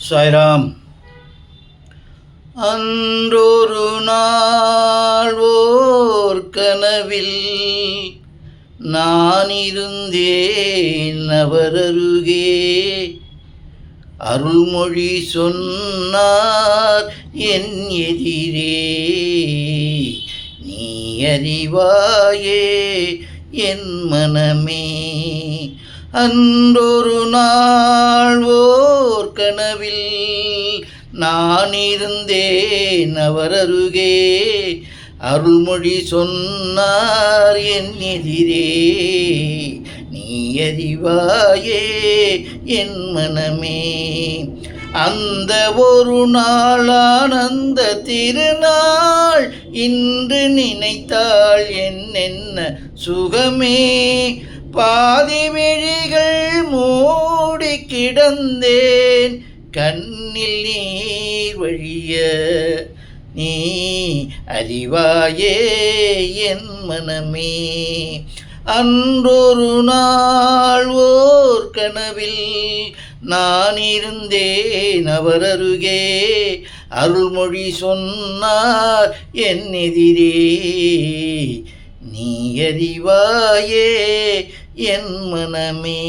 சாய்ராம். அன்றொரு நாள் ஓர் கனவில் நான் இருந்தேன் அவரருகே. அருள்மொழி சொன்னார் என் எதிரே, நீ அறிவாயே என் மனமே. அன்றொரு நாள் ஓர் கனவில் நான் இருந்தேன் அவரருகே. அருள்மொழி சொன்னார் என் எதிரே, நீ அறிவாயே என் மனமே. அந்த ஒரு நாள் ஆனந்த திருநாள் இன்று நினைத்தாள் என்ன சுகமே. பாதி விழிகள் மூடி கிடந்தேன், கண்ணில் நீர் வழிய நீ அறிவாயே என் மனமே. அன்றொரு நாள் ஓர் கனவில் நான் இருந்தேன் அவரருகே. அருள்மொழி சொன்னார் என் எதிரே, நீ அறிவாயே என் மனமே.